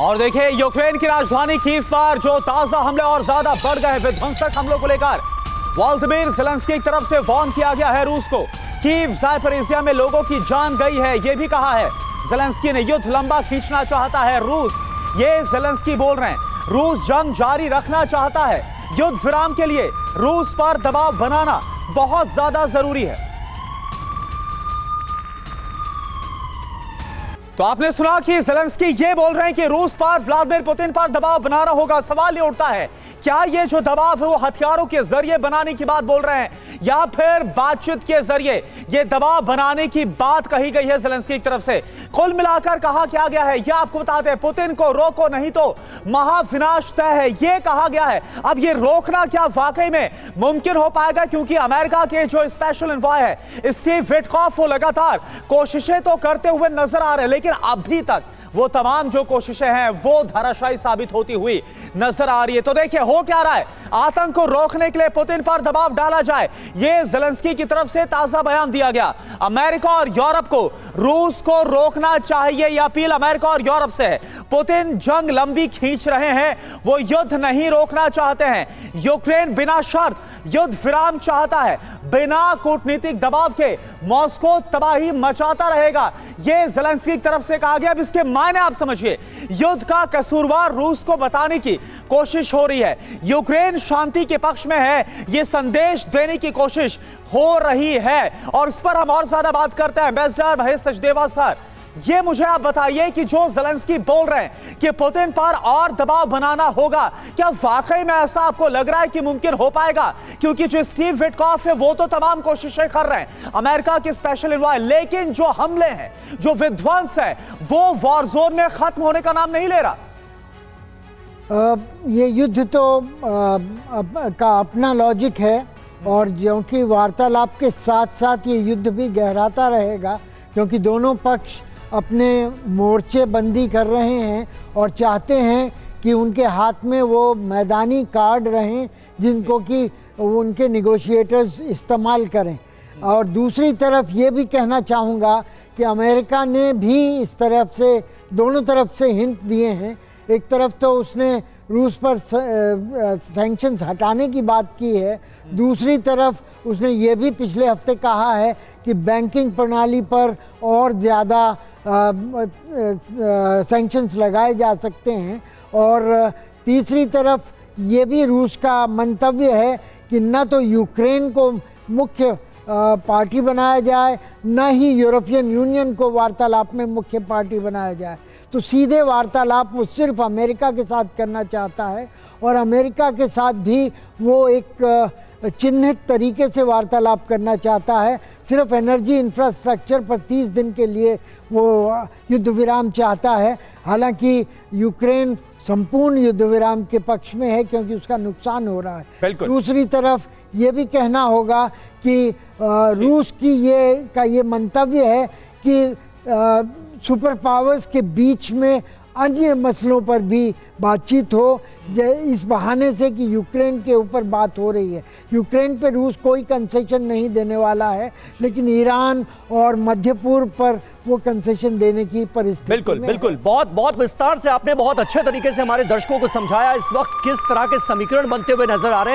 और देखिए यूक्रेन की राजधानी कीव पर जो ताजा हमले और ज्यादा बढ़ गए विध्वंसक हमलों को लेकर वोलोदिमीर ज़ेलेंस्की की तरफ से वार्न किया गया है रूस को। कीव ज़ापोरिज़िया में लोगों की जान गई है, यह भी कहा है। ज़ेलेंस्की ने युद्ध लंबा खींचना चाहता है रूस, ये ज़ेलेंस्की बोल रहे हैं। रूस जंग जारी रखना चाहता है। युद्ध विराम के लिए रूस पर दबाव बनाना बहुत ज्यादा जरूरी है। तो आपने सुना कि ज़ेलेंस्की ये बोल रहे हैं कि रूस पर, व्लादिमीर पुतिन पर दबाव बनाना होगा। सवाल ये उठता है, क्या ये जो दबाव है वो हथियारों के जरिए बनाने की बात बोल रहे हैं या फिर बातचीत के जरिए ये दबाव बनाने की बात कही गई है ज़ेलेंस्की की तरफ से? कुल मिलाकर कहा क्या गया है, ये आपको बताते हैं। पुतिन को रोको नहीं तो महाविनाश तय है, ये कहा गया है। अब ये रोकना क्या वाकई में मुमकिन हो पाएगा? क्योंकि अमेरिका के जो स्पेशल एनवॉय है स्टीव विटकॉफ, वो लगातार कोशिशें तो करते हुए नजर आ रहे हैं, लेकिन अभी तक वो तमाम जो कोशिशें हैं वो धराशायी साबित होती हुई नजर आ रही है। तो देखिए हो क्या रहा है, आतंक को रोकने के लिए पुतिन पर दबाव डाला जाए, ये ज़ेलेंस्की की तरफ से ताजा बयान दिया गया। अमेरिका और यूरोप को रूस को रोकना चाहिए, यह अपील अमेरिका और यूरोप से है। पुतिन जंग लंबी खींच रहे हैं, वो युद्ध नहीं रोकना चाहते हैं। यूक्रेन बिना शर्त युद्ध विराम चाहता है, बिना कूटनीतिक दबाव के मॉस्को तबाही मचाता रहेगा, यह ज़ेलेंस्की की तरफ से कहा गया। अब इसके मायने आप समझिए, युद्ध का कसूरवार रूस को बताने की कोशिश हो रही है, यूक्रेन शांति के पक्ष में है, यह संदेश देने की कोशिश हो रही है। और इस पर हम और ज्यादा बात करते हैं। एम्बेसडर महेश सचदेवा सर, ये मुझे आप बताइए कि जो ज़ेलेंस्की बोल रहे हैं कि पुतिन पर और दबाव बनाना होगा, क्या वाकई में ऐसा आपको लग रहा है कि मुमकिन हो पाएगा? क्योंकि जो स्टीव विटकॉफ है वो तो तमाम कोशिशें कर रहे हैं, अमेरिका के स्पेशल एनवॉय, लेकिन जो हमले हैं, जो विध्वंस है, वो वॉर जोन में खत्म होने का नाम नहीं ले रहा। ये युद्ध तो का अपना लॉजिक है, और क्योंकि वार्तालाप के साथ साथ ये युद्ध भी गहराता रहेगा, क्योंकि दोनों पक्ष अपने मोर्चे बंदी कर रहे हैं और चाहते हैं कि उनके हाथ में वो मैदानी कार्ड रहें जिनको कि उनके नेगोशिएटर्स इस्तेमाल करें। और दूसरी तरफ ये भी कहना चाहूँगा कि अमेरिका ने भी इस तरफ से, दोनों तरफ से हिंट दिए हैं। एक तरफ तो उसने रूस पर सैंक्शंस हटाने की बात की है, दूसरी तरफ उसने ये भी पिछले हफ्ते कहा है कि बैंकिंग प्रणाली पर और ज़्यादा सैंक्शंस लगाए जा सकते हैं। और तीसरी तरफ ये भी रूस का मंतव्य है कि न तो यूक्रेन को मुख्य पार्टी बनाया जाए, न ही यूरोपियन यूनियन को वार्तालाप में मुख्य पार्टी बनाया जाए। तो सीधे वार्तालाप वो सिर्फ अमेरिका के साथ करना चाहता है, और अमेरिका के साथ भी वो एक चिन्हित तरीके से वार्तालाप करना चाहता है। सिर्फ एनर्जी इंफ्रास्ट्रक्चर पर 30 दिन के लिए वो युद्ध विराम चाहता है। हालांकि यूक्रेन संपूर्ण युद्ध विराम के पक्ष में है, क्योंकि उसका नुकसान हो रहा है। दूसरी तरफ ये भी कहना होगा कि रूस की ये मंतव्य है कि सुपर पावर्स के बीच में अन्य मसलों पर भी बातचीत हो, इस बहाने से कि यूक्रेन के ऊपर बात हो रही है। यूक्रेन पे रूस कोई कंसेशन नहीं देने वाला है, लेकिन ईरान और मध्य पूर्व पर वो कंसेशन देने की परिस्थिति बिल्कुल में बिल्कुल। बहुत बहुत विस्तार से आपने बहुत अच्छे तरीके से हमारे दर्शकों को समझाया इस वक्त किस तरह के समीकरण बनते हुए नजर आ रहे हैं।